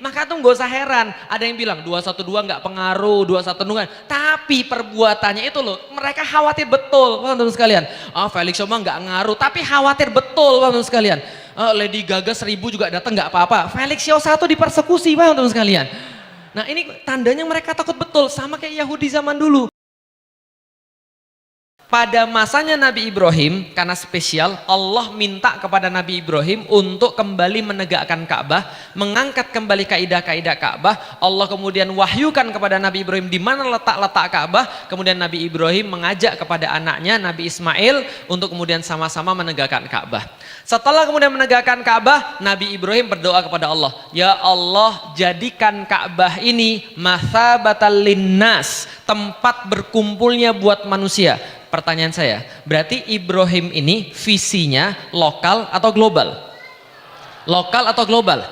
Maka tuh nggak usah heran, ada yang bilang 212 nggak pengaruh, 212 nggak. Tapi perbuatannya itu loh, mereka khawatir betul, teman-teman sekalian. Felix Show mah nggak ngaruh, tapi khawatir betul, teman-teman sekalian. Lady Gaga 1000 juga datang nggak apa-apa. Felix Show 1 dipersekusi, teman-teman sekalian. Nah ini tandanya mereka takut betul, sama kayak Yahudi zaman dulu. Pada masanya Nabi Ibrahim, karena spesial, Allah minta kepada Nabi Ibrahim untuk kembali menegakkan Ka'bah, mengangkat kembali kaidah-kaidah Ka'bah. Allah kemudian wahyukan kepada Nabi Ibrahim di mana letak-letak Ka'bah. Kemudian Nabi Ibrahim mengajak kepada anaknya Nabi Ismail untuk kemudian sama-sama menegakkan Ka'bah. Setelah kemudian menegakkan Ka'bah, Nabi Ibrahim berdoa kepada Allah, ya Allah, jadikan Ka'bah ini mathabatal linnas, tempat berkumpulnya buat manusia. Pertanyaan saya, berarti Ibrahim ini visinya lokal atau global? Lokal atau global?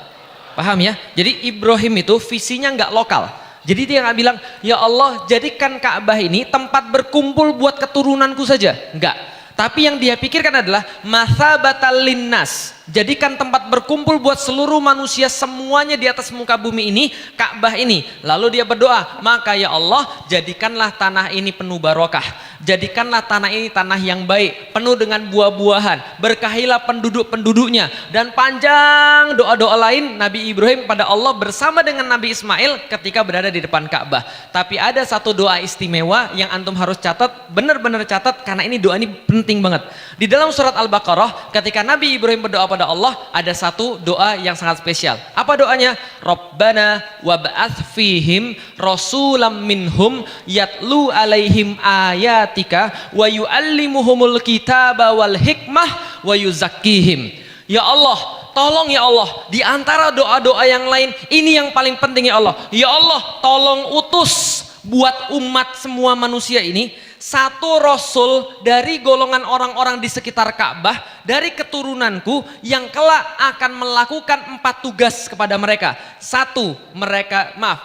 Paham ya? Jadi Ibrahim itu visinya nggak lokal. Jadi dia nggak bilang, ya Allah, jadikan Ka'bah ini tempat berkumpul buat keturunanku saja. Enggak. Tapi yang dia pikirkan adalah mathabatal linnas, jadikan tempat berkumpul buat seluruh manusia semuanya di atas muka bumi ini, Ka'bah ini. Lalu dia berdoa, maka ya Allah, jadikanlah tanah ini penuh barokah, jadikanlah tanah ini tanah yang baik, penuh dengan buah-buahan, berkahilah penduduk-penduduknya. Dan panjang doa-doa lain Nabi Ibrahim pada Allah bersama dengan Nabi Ismail ketika berada di depan Ka'bah. Tapi ada satu doa istimewa yang antum harus catat, benar-benar catat, karena ini doa ini penting banget. Di dalam surat Al-Baqarah, ketika Nabi Ibrahim berdoa pada Allah, ada satu doa yang sangat spesial. Apa doanya? Rabbana wab'ats fihim rasulam minhum yatlu alaihim ayatika wa yu'allimuhumul kitaba wal hikmah wa yuzakkihim. Ya Allah, tolong ya Allah, di antara doa-doa yang lain, ini yang paling penting ya Allah. Ya Allah, tolong utus buat umat semua manusia ini satu rasul dari golongan orang-orang di sekitar Ka'bah, dari keturunanku, yang kelak akan melakukan 4 tugas kepada mereka. Satu,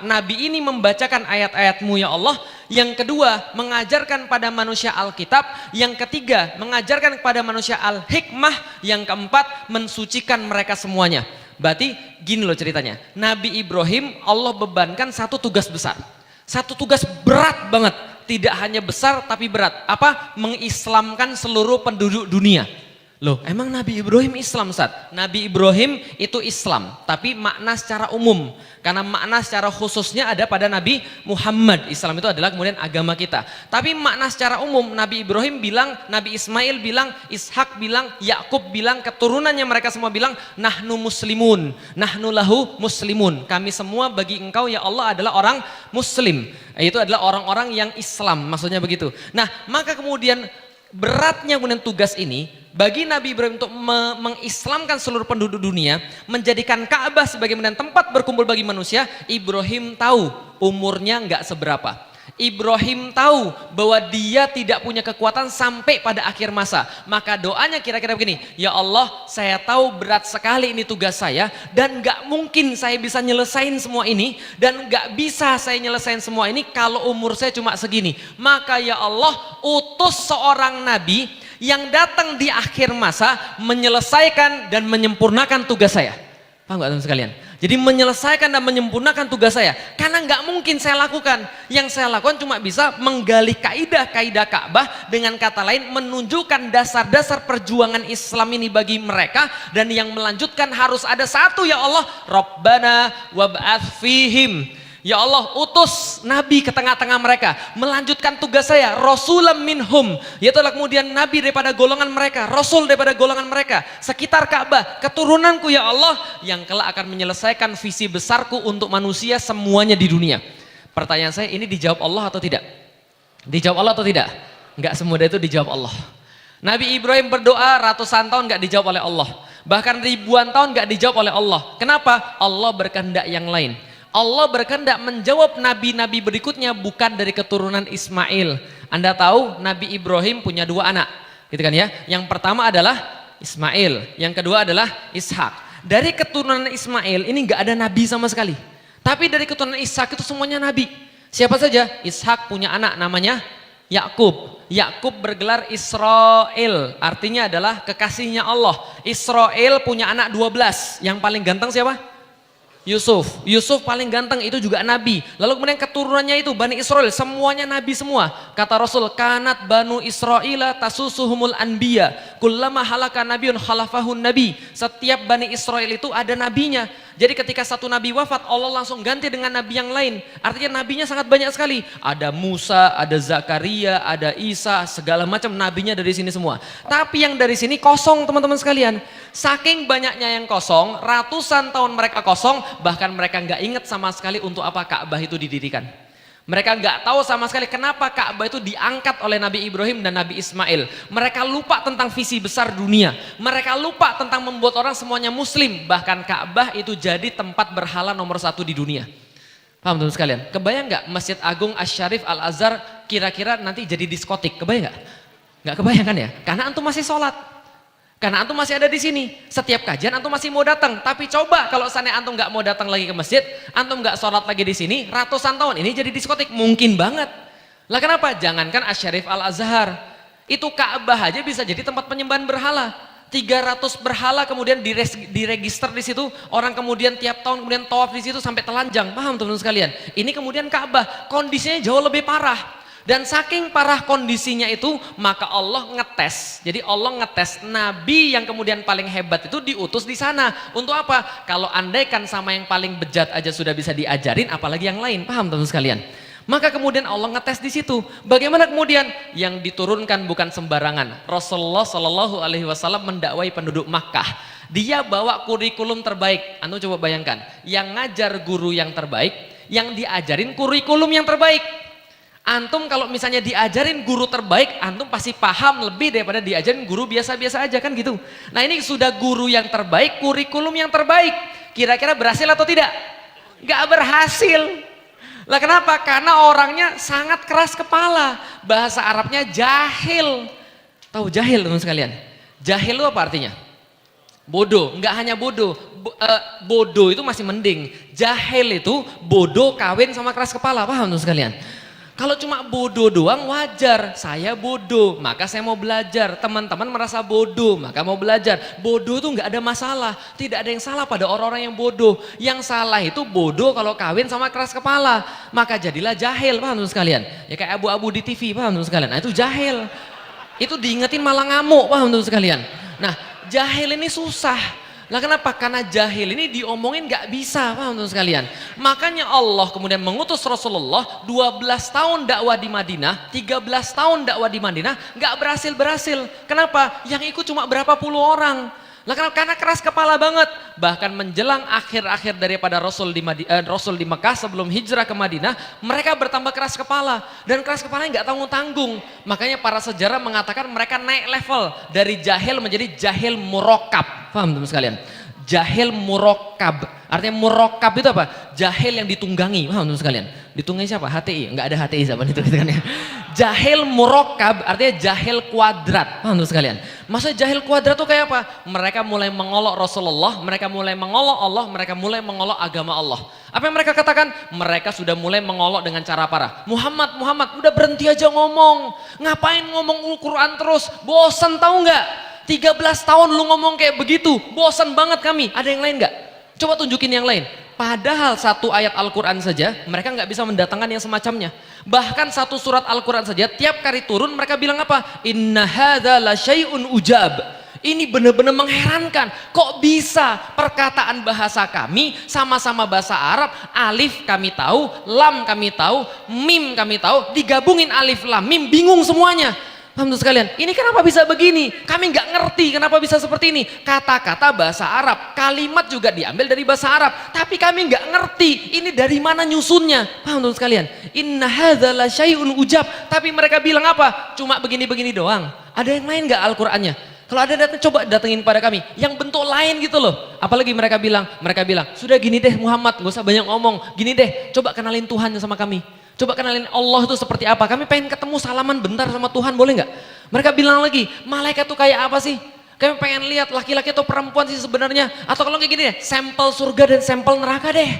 Nabi ini membacakan ayat-ayatmu ya Allah. Yang kedua, mengajarkan pada manusia Alkitab. Yang ketiga, mengajarkan kepada manusia Al-Hikmah. Yang keempat, mensucikan mereka semuanya. Berarti gini loh ceritanya, Nabi Ibrahim Allah bebankan satu tugas besar, satu tugas berat banget. Tidak hanya besar tapi berat. Apa? Mengislamkan seluruh penduduk dunia. Loh, emang Nabi Ibrahim Islam, Ustaz? Nabi Ibrahim itu Islam, tapi makna secara umum. Karena makna secara khususnya ada pada Nabi Muhammad. Islam itu adalah kemudian agama kita. Tapi makna secara umum, Nabi Ibrahim bilang, Nabi Ismail bilang, Ishak bilang, Yakub bilang, keturunannya mereka semua bilang, nahnu muslimun, nahnu lahu muslimun. Kami semua bagi engkau ya Allah adalah orang muslim. Itu adalah orang-orang yang Islam, maksudnya begitu. Nah, maka kemudian beratnya kemudian tugas ini bagi Nabi Ibrahim untuk mengislamkan seluruh penduduk dunia, menjadikan Ka'bah sebagai tempat berkumpul bagi manusia. Ibrahim tahu umurnya nggak seberapa. Ibrahim tahu bahwa dia tidak punya kekuatan sampai pada akhir masa. Maka doanya kira-kira begini, ya Allah, saya tahu berat sekali ini tugas saya, dan nggak mungkin saya bisa nyelesain semua ini, dan nggak bisa saya nyelesain semua ini kalau umur saya cuma segini. Maka ya Allah, utus seorang nabi yang datang di akhir masa menyelesaikan dan menyempurnakan tugas saya. Paham nggak teman sekalian? Jadi menyelesaikan dan menyempurnakan tugas saya, karena nggak mungkin saya lakukan. Yang saya lakukan cuma bisa menggali kaidah-kaidah Ka'bah, dengan kata lain menunjukkan dasar-dasar perjuangan Islam ini bagi mereka, dan yang melanjutkan harus ada satu, ya Allah, Rabbana wab'ats fihim. Ya Allah, utus nabi ke tengah-tengah mereka, melanjutkan tugas saya, rasulam minhum, yaitu kemudian nabi daripada golongan mereka, rasul daripada golongan mereka, sekitar Ka'bah, keturunanku ya Allah, yang kelak akan menyelesaikan visi besarku untuk manusia semuanya di dunia. Pertanyaan saya, ini dijawab Allah atau tidak? Dijawab Allah atau tidak? Enggak semudah itu dijawab Allah. Nabi Ibrahim berdoa ratusan tahun enggak dijawab oleh Allah, bahkan ribuan tahun enggak dijawab oleh Allah. Kenapa? Allah berkehendak yang lain. Allah berkehendak menjawab nabi-nabi berikutnya bukan dari keturunan Ismail. Anda tahu Nabi Ibrahim punya 2 anak, gitu kan ya? Yang pertama adalah Ismail, yang kedua adalah Ishak. Dari keturunan Ismail ini nggak ada nabi sama sekali. Tapi dari keturunan Ishak itu semuanya nabi. Siapa saja? Ishak punya anak namanya Yakub. Yakub bergelar Israel, artinya adalah kekasihnya Allah. Israel punya anak 12. Yang paling ganteng siapa? Yusuf paling ganteng, itu juga nabi. Lalu kemudian keturunannya itu Bani Israel, semuanya nabi semua. Kata Rasul, kanat banu Israila tasusuhumul anbiya, kullama halaka nabiyun khalafahun nabi. Setiap Bani Israel itu ada nabinya. Jadi ketika satu nabi wafat, Allah langsung ganti dengan nabi yang lain. Artinya nabinya sangat banyak sekali. Ada Musa, ada Zakaria, ada Isa, segala macam nabinya dari sini semua. Tapi yang dari sini kosong, teman-teman sekalian. Saking banyaknya yang kosong, ratusan tahun mereka kosong, bahkan mereka nggak ingat sama sekali untuk apa Ka'bah itu didirikan. Mereka nggak tahu sama sekali kenapa Ka'bah itu diangkat oleh Nabi Ibrahim dan Nabi Ismail. Mereka lupa tentang visi besar dunia. Mereka lupa tentang membuat orang semuanya muslim. Bahkan Ka'bah itu jadi tempat berhala nomor 1 di dunia. Paham teman sekalian? Kebayang nggak Masjid Agung Asy-Syarif Al-Azhar kira-kira nanti jadi diskotik? Kebayang nggak? Nggak kebayang kan ya? Karena antum masih sholat. Karena antum masih ada di sini, setiap kajian antum masih mau datang. Tapi coba kalau seandainya antum nggak mau datang lagi ke masjid, antum nggak sholat lagi di sini, ratusan tahun ini jadi diskotik, mungkin banget. Lah kenapa? Jangankan Asy-Syarif Al-Azhar, itu Ka'bah aja bisa jadi tempat penyembahan berhala. 300 berhala kemudian diregister di situ, orang kemudian tiap tahun kemudian tawaf di situ sampai telanjang. Paham teman-teman sekalian? Ini kemudian Ka'bah, kondisinya jauh lebih parah. Dan saking parah kondisinya itu, maka Allah ngetes. Jadi Allah ngetes nabi yang kemudian paling hebat itu diutus di sana. Untuk apa? Kalau andaikan sama yang paling bejat aja sudah bisa diajarin, apalagi yang lain. Paham teman-teman sekalian? Maka kemudian Allah ngetes di situ. Bagaimana kemudian yang diturunkan bukan sembarangan. Rasulullah Shallallahu Alaihi Wasallam mendakwai penduduk Makkah. Dia bawa kurikulum terbaik. Anu coba bayangkan, yang ngajar guru yang terbaik, yang diajarin kurikulum yang terbaik. Antum kalau misalnya diajarin guru terbaik, antum pasti paham lebih daripada diajarin guru biasa-biasa aja kan gitu. Nah ini sudah guru yang terbaik, kurikulum yang terbaik. Kira-kira berhasil atau tidak? Gak berhasil. Lah kenapa? Karena orangnya sangat keras kepala. Bahasa Arabnya jahil. Tahu jahil teman sekalian? Jahil itu apa artinya? Bodoh. Enggak hanya bodoh. Bodoh itu masih mending. Jahil itu bodoh kawin sama keras kepala. Paham teman sekalian? Kalau cuma bodoh doang wajar, saya bodoh, maka saya mau belajar. Teman-teman merasa bodoh, maka mau belajar. Bodoh itu nggak ada masalah, tidak ada yang salah pada orang-orang yang bodoh. Yang salah itu bodoh kalau kawin sama keras kepala, maka jadilah jahil, paham teman sekalian? Ya kayak abu-abu di TV, paham teman sekalian? Nah itu jahil, itu diingetin malah ngamuk, paham teman sekalian? Nah jahil ini susah. Lah kenapa? Karena jahil ini diomongin gak bisa, paham teman sekalian? Makanya Allah kemudian mengutus Rasulullah 12 tahun dakwah di Madinah, 13 tahun dakwah di Madinah, gak berhasil-berhasil. Kenapa? Yang ikut cuma berapa puluh orang. Lah karena keras kepala banget. Bahkan menjelang akhir-akhir daripada Rasul di Mekah sebelum hijrah ke Madinah, mereka bertambah keras kepala. Dan keras kepalanya gak tanggung-tanggung. Makanya para sejarah mengatakan mereka naik level dari jahil menjadi jahil murakkab. Paham teman sekalian? Jahil murakkab. Artinya murakkab itu apa? Jahil yang ditunggangi. Paham teman sekalian? Ditunggangi siapa? HTI. Enggak ada HTI zaman itu kan ya. Jahil murakkab artinya jahil kuadrat. Paham teman sekalian? Maksudnya jahil kuadrat itu kayak apa? Mereka mulai mengolok Rasulullah, mereka mulai mengolok Allah, mereka mulai mengolok agama Allah. Apa yang mereka katakan? Mereka sudah mulai mengolok dengan cara parah. Muhammad, udah berhenti aja ngomong. Ngapain ngomong Al-Quran terus? Bosan tahu nggak? 13 tahun lu ngomong kayak begitu, bosan banget kami. Ada yang lain nggak? Coba tunjukin yang lain. Padahal satu ayat Al-Quran saja mereka nggak bisa mendatangkan yang semacamnya. Bahkan satu surat Al-Quran saja tiap kali turun mereka bilang apa? Inna hadza la syai'un ujab. Ini benar-benar mengherankan. Kok bisa perkataan bahasa kami sama-sama bahasa Arab, alif kami tahu, lam kami tahu, mim kami tahu, digabungin alif lam mim bingung semuanya. Alhamdulillah sekalian, ini kenapa bisa begini? Kami nggak ngerti kenapa bisa seperti ini. Kata-kata bahasa Arab, kalimat juga diambil dari bahasa Arab, tapi kami nggak ngerti ini dari mana nyusunnya. Alhamdulillah sekalian, inna hadza la syai'un ujab. Tapi mereka bilang apa? Cuma begini-begini doang. Ada yang lain nggak Al-Qur'annya? Kalau ada datang, coba datengin pada kami yang bentuk lain gitu loh. Apalagi mereka bilang sudah gini deh Muhammad, gak usah banyak ngomong. Gini deh, coba kenalin Tuhan sama kami. Coba kenalin Allah itu seperti apa. Kami pengen ketemu salaman bentar sama Tuhan, boleh nggak? Mereka bilang lagi, malaikat itu kayak apa sih? Kami pengen lihat laki-laki atau perempuan sih sebenarnya. Atau kalau kayak gini deh, sampel surga dan sampel neraka deh.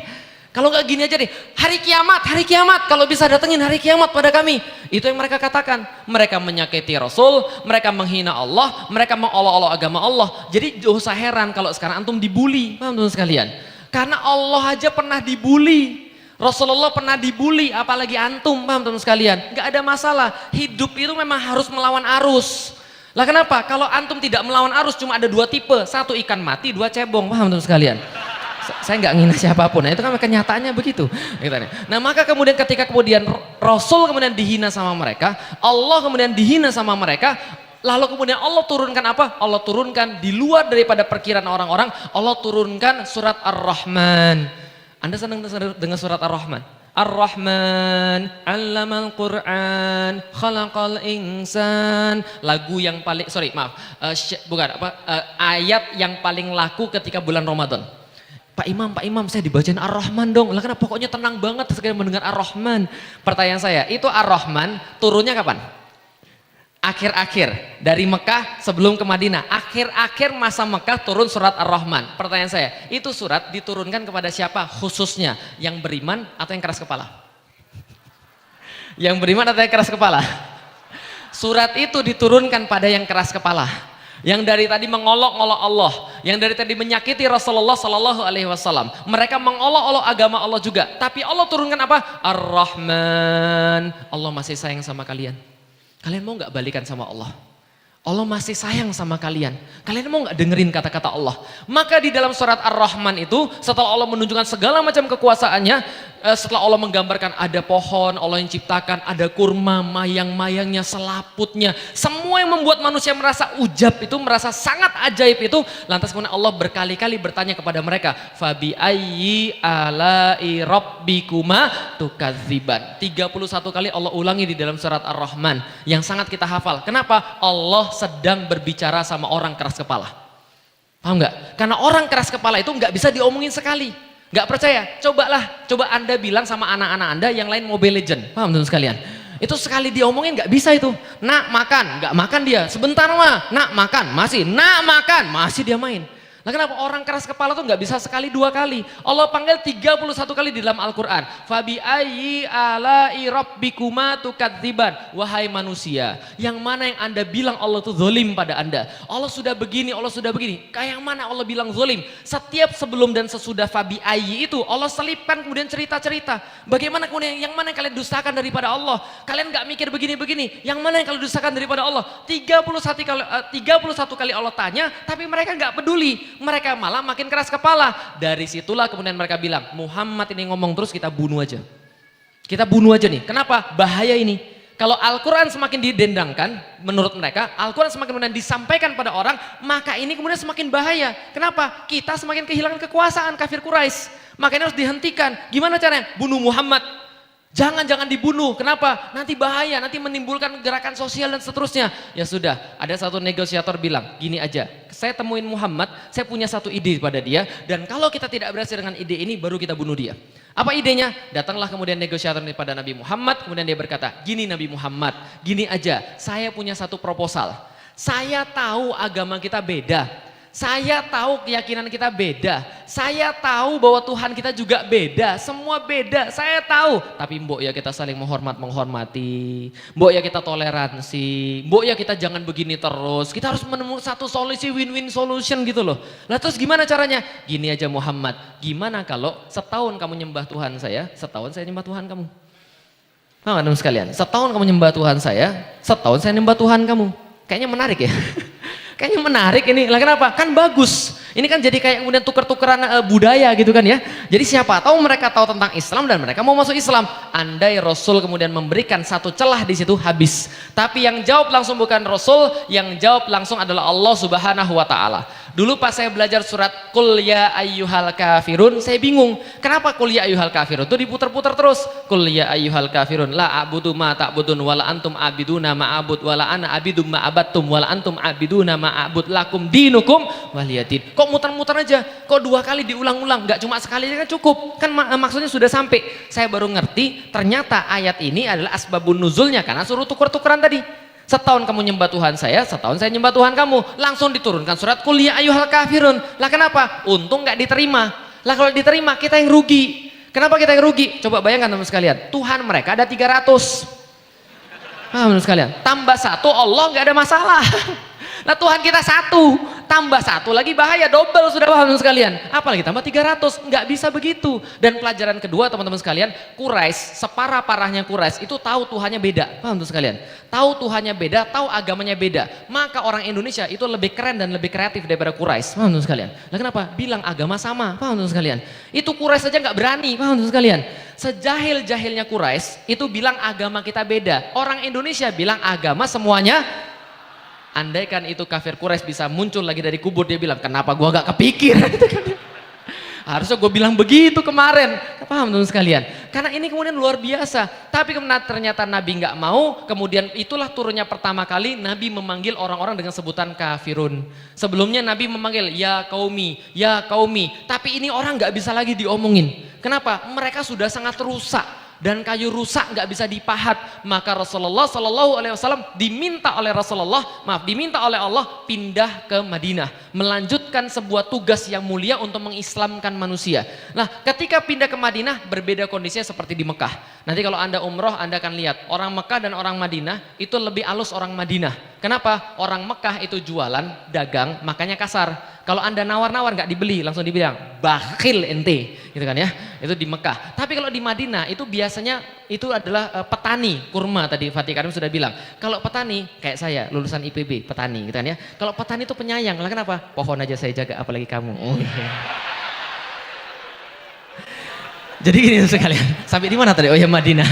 Kalau nggak gini aja deh, hari kiamat. Kalau bisa datengin hari kiamat pada kami. Itu yang mereka katakan. Mereka menyakiti Rasul, mereka menghina Allah, mereka mengolok-olok agama Allah. Jadi gak usah heran kalau sekarang antum dibully, paham teman sekalian? Karena Allah aja pernah dibully. Rasulullah pernah dibully, apalagi antum, paham teman sekalian? Gak ada masalah, hidup itu memang harus melawan arus. Lah kenapa? Kalau antum tidak melawan arus cuma ada dua tipe, satu ikan mati, dua cebong, paham teman sekalian? Saya nggak ngina siapapun, nah itu kan kenyataannya begitu. Nah maka kemudian ketika Rasul kemudian dihina sama mereka, Allah kemudian dihina sama mereka, lalu kemudian Allah turunkan apa? Allah turunkan di luar daripada perkiraan orang-orang, Allah turunkan surat Ar-Rahman. Anda senang dengan surat Ar-Rahman? Ar-Rahman, 'allamal Qur'an, khalaqal insan. Lagu yang paling, ayat yang paling laku ketika bulan Ramadan. Pak Imam, saya dibacain Ar-Rahman dong. Lah kenapa pokoknya tenang banget sekali mendengar Ar-Rahman. Pertanyaan saya, itu Ar-Rahman turunnya kapan? Akhir-akhir dari Mekah sebelum ke Madinah, akhir-akhir masa Mekah turun surat Ar-Rahman. Pertanyaan saya, itu surat diturunkan kepada siapa khususnya? Yang beriman atau yang keras kepala? Yang beriman atau yang keras kepala? Surat itu diturunkan pada yang keras kepala, yang dari tadi mengolok-olok Allah, yang dari tadi menyakiti Rasulullah Sallallahu Alaihi Wasallam. Mereka mengolok-olok agama Allah juga, tapi Allah turunkan apa? Ar-Rahman. Allah masih sayang sama kalian. Kalian mau nggak balikan sama Allah? Allah masih sayang sama kalian. Kalian mau nggak dengerin kata-kata Allah? Maka di dalam surat Ar-Rahman itu, setelah Allah menunjukkan segala macam kekuasaannya, setelah Allah menggambarkan ada pohon, Allah yang ciptakan, ada kurma, mayang-mayangnya, selaputnya, semua yang membuat manusia merasa ujab itu, merasa sangat ajaib itu, lantas kemudian Allah berkali-kali bertanya kepada mereka, Fabi ayyi ala'i rabbikuma tukadziban. 31 kali Allah ulangi di dalam surat Ar-Rahman yang sangat kita hafal. Kenapa? Allah sedang berbicara sama orang keras kepala. Paham nggak? Karena orang keras kepala itu nggak bisa diomongin sekali. Nggak percaya? Coba Anda bilang sama anak-anak Anda yang lain Mobile Legend. Paham teman sekalian? Itu sekali diomongin nggak bisa itu. Nak makan, nggak makan dia. Sebentar mah, nak makan, masih. Nak makan, masih dia main. Nah kenapa orang keras kepala tuh nggak bisa sekali dua kali? Allah panggil 31 kali di dalam Al-Quran. Fabi ayyi ala'i rabbikuma tukadziban. Wahai manusia, yang mana yang Anda bilang Allah tuh zolim pada Anda? Allah sudah begini, Allah sudah begini. Kayak yang mana Allah bilang zolim? Setiap sebelum dan sesudah Fabi ayyi itu Allah selipkan kemudian cerita-cerita. Bagaimana kemudian yang mana yang kalian dustakan daripada Allah? Kalian nggak mikir begini-begini. Yang mana yang kalian dustakan daripada Allah? 31 kali Allah tanya, tapi mereka nggak peduli. Mereka malah makin keras kepala. Dari situlah kemudian mereka bilang, Muhammad ini ngomong terus, kita bunuh aja. Kita bunuh aja nih. Kenapa? Bahaya ini. Kalau Al-Quran semakin didendangkan, menurut mereka, Al-Quran semakin kemudian disampaikan pada orang, maka ini kemudian semakin bahaya. Kenapa? Kita semakin kehilangan kekuasaan kafir Quraisy. Makanya harus dihentikan. Gimana caranya? Bunuh Muhammad. Jangan dibunuh. Kenapa? Nanti bahaya, nanti menimbulkan gerakan sosial dan seterusnya. Ya sudah, ada satu negosiator bilang, gini aja, saya temuin Muhammad, saya punya satu ide pada dia, dan kalau kita tidak berhasil dengan ide ini, baru kita bunuh dia. Apa idenya? Datanglah kemudian negosiator pada Nabi Muhammad, kemudian dia berkata, gini Nabi Muhammad, gini aja, saya punya satu proposal. Saya tahu agama kita beda. Saya tahu keyakinan kita beda. Saya tahu bahwa Tuhan kita juga beda. Semua beda, saya tahu. Tapi mbok ya kita saling menghormati. Mbok ya kita toleransi. Mbok ya kita jangan begini terus. Kita harus menemukan satu solusi win-win solution gitu loh. Lah terus gimana caranya? Gini aja Muhammad. Gimana kalau setahun kamu nyembah Tuhan saya, setahun saya nyembah Tuhan kamu. Nah teman sekalian, setahun kamu nyembah Tuhan saya, setahun saya nyembah Tuhan kamu. Kayaknya menarik ya. Kayaknya menarik ini. Lah kenapa? Kan bagus. Ini kan jadi kayak kemudian tuker-tukeran budaya gitu kan ya. Jadi siapa tahu mereka tahu tentang Islam dan mereka mau masuk Islam. Andai Rasul kemudian memberikan satu celah di situ habis. Tapi yang jawab langsung bukan Rasul, yang jawab langsung adalah Allah Subhanahu wa taala. Dulu pas saya belajar surat Qul ya ayyuhal kafirun, saya bingung. Kenapa Qul ya ayyuhal kafirun itu diputar-putar terus? Qul ya ayyuhal kafirun la a'budu ma ta'budun wala antum abiduna ma a'bud wala ana abidum ma abattum wala antum abiduna ma a'bud lakum dinukum waliyadin. Kok muter-muter aja? Kok dua kali diulang-ulang? Enggak cuma sekali aja kan cukup. Kan maksudnya sudah sampai. Saya baru ngerti ternyata ayat ini adalah asbabun nuzulnya karena suruh tuker-tukeran tadi. Setahun kamu nyembah Tuhan saya, setahun saya nyembah Tuhan kamu. Langsung diturunkan surat Qul ya ayyuhal kafirun. Lah kenapa? Untung nggak diterima. Lah kalau diterima kita yang rugi. Kenapa kita yang rugi? Coba bayangkan teman sekalian. Tuhan mereka ada 300. Teman sekalian. Tambah satu Allah nggak ada masalah. Nah Tuhan kita satu. tambah 1 lagi bahaya, double sudah, paham sekalian. Apalagi tambah 300, nggak bisa begitu. Dan pelajaran kedua teman-teman sekalian, Quraisy, separah-parahnya Quraisy itu tahu Tuhannya beda, paham sekalian. Tahu Tuhannya beda, tahu agamanya beda. Maka orang Indonesia itu lebih keren dan lebih kreatif daripada Quraisy, paham sekalian. Nah kenapa? Bilang agama sama, paham sekalian. Itu Quraisy saja nggak berani, paham sekalian. Sejahil-jahilnya Quraisy itu bilang agama kita beda. Orang Indonesia bilang agama semuanya. Andaikan itu kafir Quraisy bisa muncul lagi dari kubur, dia bilang kenapa gua gak kepikir. Harusnya gue bilang begitu kemarin, paham teman sekalian? Karena ini kemudian luar biasa. Tapi kemudian ternyata Nabi nggak mau. Kemudian itulah turunnya pertama kali Nabi memanggil orang-orang dengan sebutan kafirun. Sebelumnya Nabi memanggil ya kaumi, ya kaumi. Tapi ini orang nggak bisa lagi diomongin. Kenapa? Mereka sudah sangat rusak. Dan kayu rusak nggak bisa dipahat. Maka Rasulullah Shallallahu Alaihi Wasallam diminta oleh Allah pindah ke Madinah, melanjutkan sebuah tugas yang mulia untuk mengislamkan manusia. Nah, ketika pindah ke Madinah berbeda kondisinya seperti di Mekah. Nanti kalau Anda umroh Anda akan lihat orang Mekah dan orang Madinah itu lebih halus orang Madinah. Kenapa? Orang Mekah itu jualan, dagang, makanya kasar. Kalau Anda nawar-nawar nggak dibeli, langsung dibilang bakhil ente, gitu kan ya. Itu di Mekah. Tapi kalau di Madinah itu biasanya itu adalah petani kurma, tadi Fatih Karim sudah bilang. Kalau petani kayak saya lulusan IPB, petani gitu kan ya. Kalau petani itu penyayang, lah kenapa? Pohon aja saya jaga apalagi kamu. Oh, iya. Jadi gini sekalian, sampai di mana tadi? Oh ya Madinah.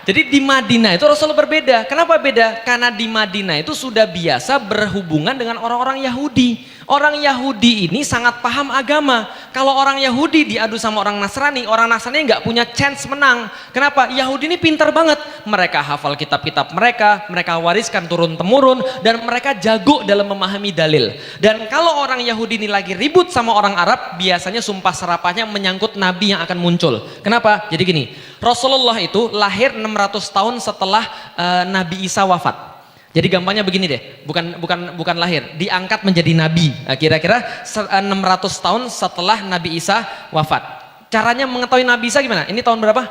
Jadi di Madinah itu Rasulullah berbeda. Kenapa beda? Karena di Madinah itu sudah biasa berhubungan dengan orang-orang Yahudi. Orang Yahudi ini sangat paham agama. Kalau orang Yahudi diadu sama orang Nasrani nggak punya chance menang. Kenapa? Yahudi ini pintar banget. Mereka hafal kitab-kitab mereka wariskan turun-temurun, dan mereka jago dalam memahami dalil. Dan kalau orang Yahudi ini lagi ribut sama orang Arab, biasanya sumpah serapahnya menyangkut Nabi yang akan muncul. Kenapa? Jadi gini, Rasulullah itu lahir 600 tahun setelah Nabi Isa wafat. Jadi gampangnya begini deh, bukan lahir, diangkat menjadi nabi. Nah, kira-kira 600 tahun setelah Nabi Isa wafat. Caranya mengetahui Nabi Isa gimana? Ini tahun berapa?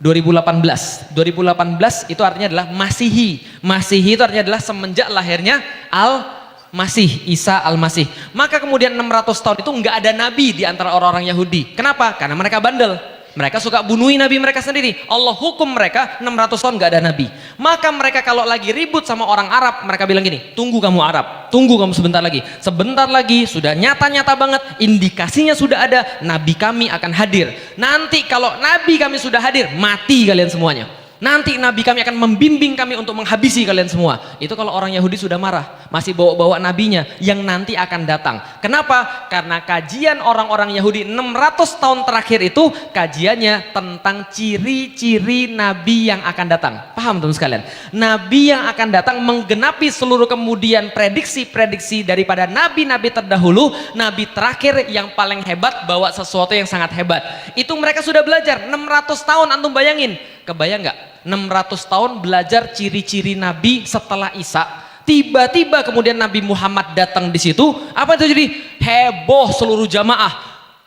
2018. 2018 itu artinya adalah Masihi. Masihi itu artinya adalah semenjak lahirnya Al-Masih, Isa Al-Masih. Maka kemudian 600 tahun itu nggak ada nabi di antara orang-orang Yahudi. Kenapa? Karena mereka bandel. Mereka suka bunuhi nabi mereka sendiri. Allah hukum mereka 600 tahun gak ada nabi. Maka mereka kalau lagi ribut sama orang Arab, mereka bilang gini, tunggu kamu Arab, tunggu kamu sebentar lagi. Sebentar lagi sudah nyata-nyata banget, indikasinya sudah ada, nabi kami akan hadir. Nanti kalau nabi kami sudah hadir, mati kalian semuanya. Nanti nabi kami akan membimbing kami untuk menghabisi kalian semua. Itu kalau orang Yahudi sudah marah, masih bawa-bawa nabinya yang nanti akan datang. Kenapa? Karena kajian orang-orang Yahudi 600 tahun terakhir itu kajiannya tentang ciri-ciri nabi yang akan datang. Paham teman sekalian? Nabi yang akan datang menggenapi seluruh kemudian prediksi-prediksi daripada nabi-nabi terdahulu. Nabi terakhir yang paling hebat bawa sesuatu yang sangat hebat. Itu mereka sudah belajar 600 tahun, antum bayangin. Kebayang nggak? 600 tahun belajar ciri-ciri Nabi setelah Isa. Tiba-tiba kemudian Nabi Muhammad datang di situ. Apa itu jadi? Heboh seluruh jamaah.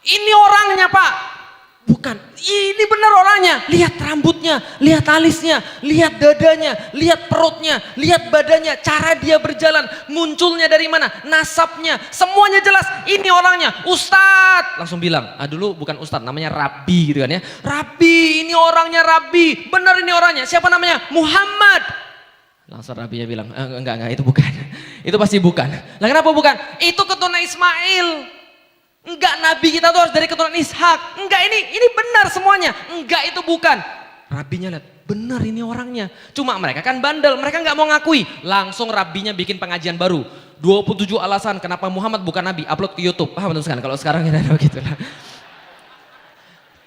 Ini orangnya Pak. Bukan, ini benar orangnya. Lihat rambutnya, lihat alisnya, lihat dadanya, lihat perutnya, lihat badannya, cara dia berjalan, munculnya dari mana, nasabnya, semuanya jelas. Ini orangnya, Ustadz. Langsung bilang, dulu bukan Ustadz, namanya Rabbi gitu kan ya. Rabbi, ini orangnya Rabbi. Benar ini orangnya. Siapa namanya? Muhammad. Langsung Rabbinya bilang, enggak, itu bukan. Itu pasti bukan. Lah kenapa bukan? Itu keturunan Ismail. Enggak, nabi kita tuh harus dari keturunan Ishak. Enggak, ini benar semuanya. Enggak, itu bukan. Rabbinya lihat, benar ini orangnya. Cuma mereka kan bandel, mereka nggak mau ngakui. Langsung rabbinya bikin pengajian baru. 27 alasan kenapa Muhammad bukan nabi, upload ke YouTube. Paham teman-teman? Kalau sekarang kita ada begitu lah.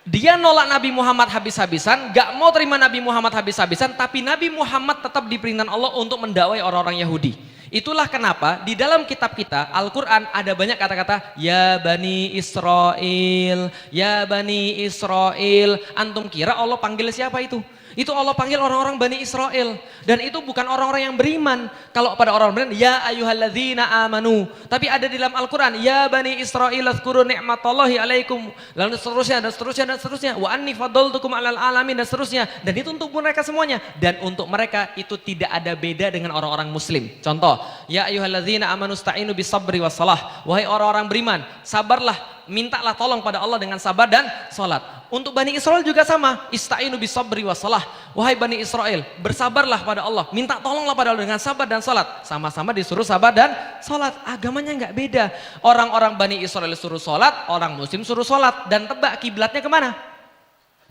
Dia nolak Nabi Muhammad habis-habisan, gak mau terima Nabi Muhammad habis-habisan, tapi Nabi Muhammad tetap diperintahkan Allah untuk mendakwai orang-orang Yahudi. Itulah kenapa di dalam kitab kita Al-Quran ada banyak kata-kata ya Bani Israel, ya Bani Israel. Antum kira Allah panggil siapa itu? Itu Allah panggil orang-orang Bani Israel. Dan itu bukan orang-orang yang beriman. Kalau pada orang beriman, ya ayyuhalladzina amanu. Tapi ada di dalam Al-Quran, ya Bani Israel azkuru ni'matallahi alaikum. Lalu seterusnya. Wa anni fadaltukum alal alamin, dan seterusnya. Dan itu untuk mereka semuanya. Dan untuk mereka itu tidak ada beda dengan orang-orang muslim. Contoh, Allah. Ya ayyuhalladzina amanu sta'inu bisabri wassalah. Wahai orang-orang beriman, sabarlah, mintalah tolong pada Allah dengan sabar dan salat. Untuk Bani Israel juga sama, ista'inu bisabri wassalah. Wahai Bani Israel, bersabarlah pada Allah, minta tolonglah pada Allah dengan sabar dan salat. Sama-sama disuruh sabar dan salat. Agamanya nggak beda. Orang-orang Bani Israel suruh salat, orang muslim suruh salat. Dan tebak kiblatnya kemana?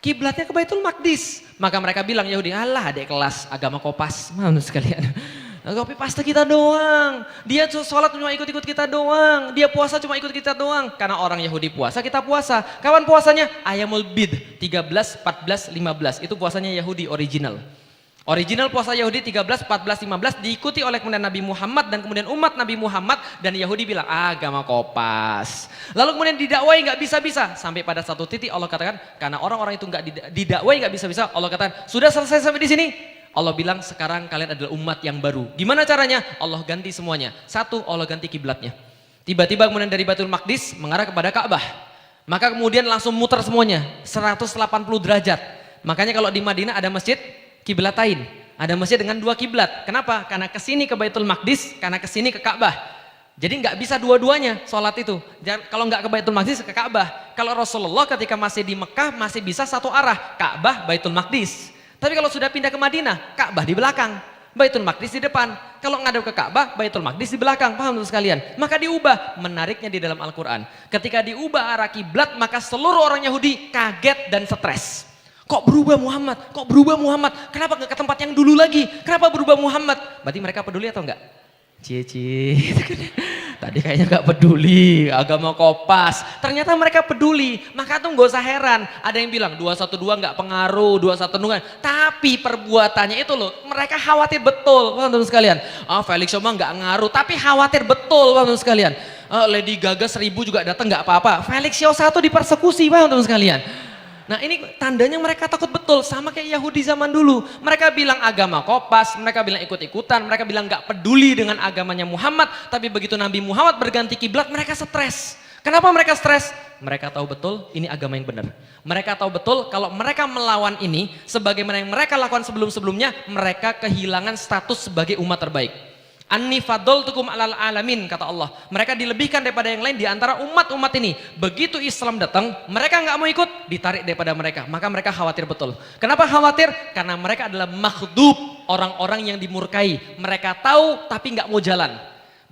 Kiblatnya ke Baitul Maqdis. Maka mereka bilang Yahudi, alah adik kelas agama kopas. Mana sekalian? Kopi pasta kita doang. Dia sholat cuma ikut-ikut kita doang. Dia puasa cuma ikut kita doang. Karena orang Yahudi puasa, kita puasa. Kapan puasanya? Ayyamul Bid 13, 14, 15. Itu puasanya Yahudi original. Original puasa Yahudi 13, 14, 15 diikuti oleh kemudian Nabi Muhammad dan kemudian umat Nabi Muhammad, dan Yahudi bilang agama kopas. Lalu kemudian didakwai nggak bisa-bisa, sampai pada satu titik Allah katakan karena orang-orang itu nggak didakwai nggak bisa-bisa, Allah katakan sudah selesai sampai di sini. Allah bilang sekarang kalian adalah umat yang baru. Gimana caranya? Allah ganti semuanya. Satu, Allah ganti kiblatnya. Tiba-tiba kemudian dari Baitul Maqdis mengarah kepada Ka'bah. Maka kemudian langsung muter semuanya 180 derajat. Makanya kalau di Madinah ada masjid kiblatain, ada masjid dengan dua kiblat. Kenapa? Karena kesini ke Baitul Maqdis, karena kesini ke Ka'bah. Jadi nggak bisa dua-duanya sholat itu. Kalau nggak ke Baitul Maqdis ke Ka'bah. Kalau Rasulullah ketika masih di Mekah masih bisa satu arah, Ka'bah Baitul Maqdis. Tapi kalau sudah pindah ke Madinah, Ka'bah di belakang, Baitul Maqdis di depan. Kalau ngadep ke Ka'bah, Baitul Maqdis di belakang. Paham teman sekalian? Maka diubah. Menariknya di dalam Al-Quran, ketika diubah arah kiblat, maka seluruh orang Yahudi kaget dan stres. Kok berubah Muhammad? Kok berubah Muhammad? Kenapa nggak ke tempat yang dulu lagi? Kenapa berubah Muhammad? Berarti mereka peduli atau enggak? Cie. Tadi kayaknya nggak peduli, agama kopas. Ternyata mereka peduli. Maka tuh nggak usah heran. Ada yang bilang 212 nggak pengaruh, 212 nggak. Tapi perbuatannya itu loh, mereka khawatir betul, teman-teman sekalian. Felix Soma nggak ngaruh, tapi khawatir betul, teman-teman sekalian. Lady Gaga 1000 juga datang nggak apa-apa. Felix Show 1 dipersekusi, teman-teman sekalian. Nah ini tandanya mereka takut betul, sama kayak Yahudi zaman dulu. Mereka bilang agama kopas, mereka bilang ikut-ikutan, mereka bilang gak peduli dengan agamanya Muhammad. Tapi begitu Nabi Muhammad berganti kiblat, mereka stres. Kenapa mereka stres? Mereka tahu betul ini agama yang benar. Mereka tahu betul kalau mereka melawan ini, sebagaimana yang mereka lakukan sebelum-sebelumnya, mereka kehilangan status sebagai umat terbaik. Anni fadoltukum alal alamin, kata Allah. Mereka dilebihkan daripada yang lain di antara umat-umat ini. Begitu Islam datang, mereka nggak mau ikut, ditarik daripada mereka. Maka mereka khawatir betul. Kenapa khawatir? Karena mereka adalah makhdub, orang-orang yang dimurkai. Mereka tahu tapi nggak mau jalan.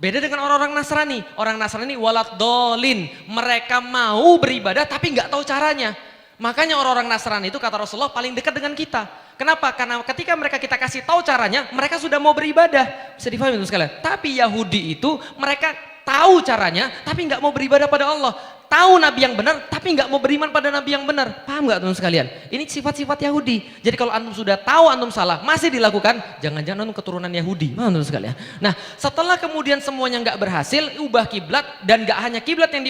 Beda dengan orang-orang Nasrani. Orang Nasrani walad dolin. Mereka mau beribadah tapi nggak tahu caranya. Makanya orang-orang Nasrani itu kata Rasulullah paling dekat dengan kita. Kenapa? Karena ketika kita kasih tahu caranya, mereka sudah mau beribadah. Bisa difahami teman sekalian. Tapi Yahudi itu mereka tahu caranya, tapi nggak mau beribadah pada Allah. Tahu Nabi yang benar, tapi nggak mau beriman pada Nabi yang benar. Paham nggak teman sekalian? Ini sifat-sifat Yahudi. Jadi kalau antum sudah tahu antum salah, masih dilakukan, jangan-jangan antum keturunan Yahudi. Paham teman sekalian? Nah, setelah kemudian semuanya nggak berhasil, ubah kiblat, dan nggak hanya kiblat yang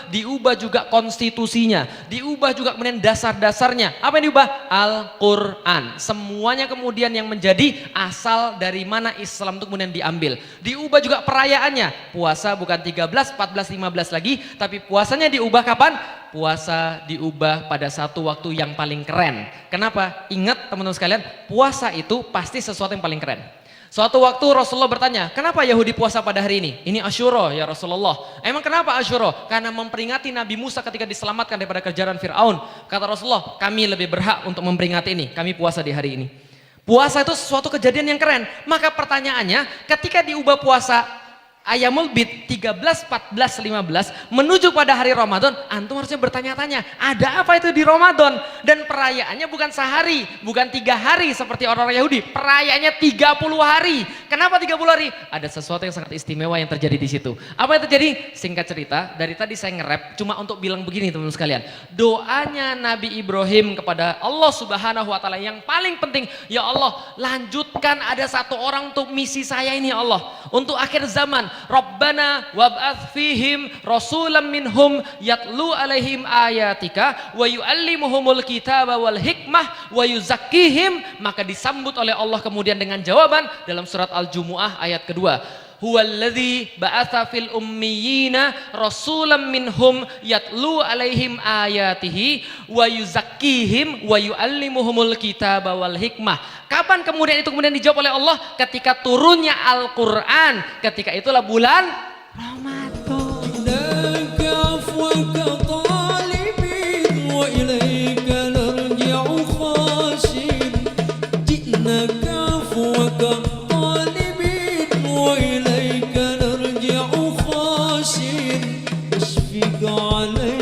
diubah juga konstitusinya, diubah juga kemudian dasar-dasarnya. Apa yang diubah? Al-Quran. Semuanya kemudian yang menjadi asal dari mana Islam itu kemudian diambil. Diubah juga perayaannya. Puasa bukan 13, 14, 15 lagi, tapi puasanya diubah kapan? Puasa diubah pada satu waktu yang paling keren. Kenapa? Ingat teman-teman sekalian, puasa itu pasti sesuatu yang paling keren. Suatu waktu Rasulullah bertanya, kenapa Yahudi puasa pada hari ini? Ini Asyura ya Rasulullah. Emang kenapa Asyura? Karena memperingati Nabi Musa ketika diselamatkan daripada kejaran Fir'aun. Kata Rasulullah, kami lebih berhak untuk memperingati ini. Kami puasa di hari ini. Puasa itu sesuatu kejadian yang keren. Maka pertanyaannya, ketika diubah puasa Ayyamul Bid 13, 14, 15 menuju pada hari Ramadan, antum harusnya bertanya-tanya, ada apa itu di Ramadan? Dan perayaannya bukan sehari, bukan 3 hari seperti orang-orang Yahudi, perayaannya 30 hari. Kenapa 30 hari? Ada sesuatu yang sangat istimewa yang terjadi di situ. Apa yang terjadi? Singkat cerita, dari tadi saya nge-rap cuma untuk bilang begini teman-teman sekalian. Doanya Nabi Ibrahim kepada Allah Subhanahu wa taala yang paling penting, ya Allah, lanjutkan ada satu orang untuk misi saya ini ya Allah, untuk akhir zaman. Rabbana wab'ats fihim rasulam minhum yatlu alaihim ayatika wa yu'allimuhumul kitaba wal hikmah wa yuzakkihim. Maka disambut oleh Allah kemudian dengan jawaban dalam surat Al-Jumu'ah ayat kedua. Huwallazi ba'atsa fil ummiyina rasulam minhum yatlu alaihim ayatihi wa yuzakkihim wa yuallimuhumul kitaba wal hikmah. Kapan kemudian itu kemudian dijawab oleh Allah? Ketika turunnya Al-Qur'an. Ketika itulah bulan Ramadan. عليك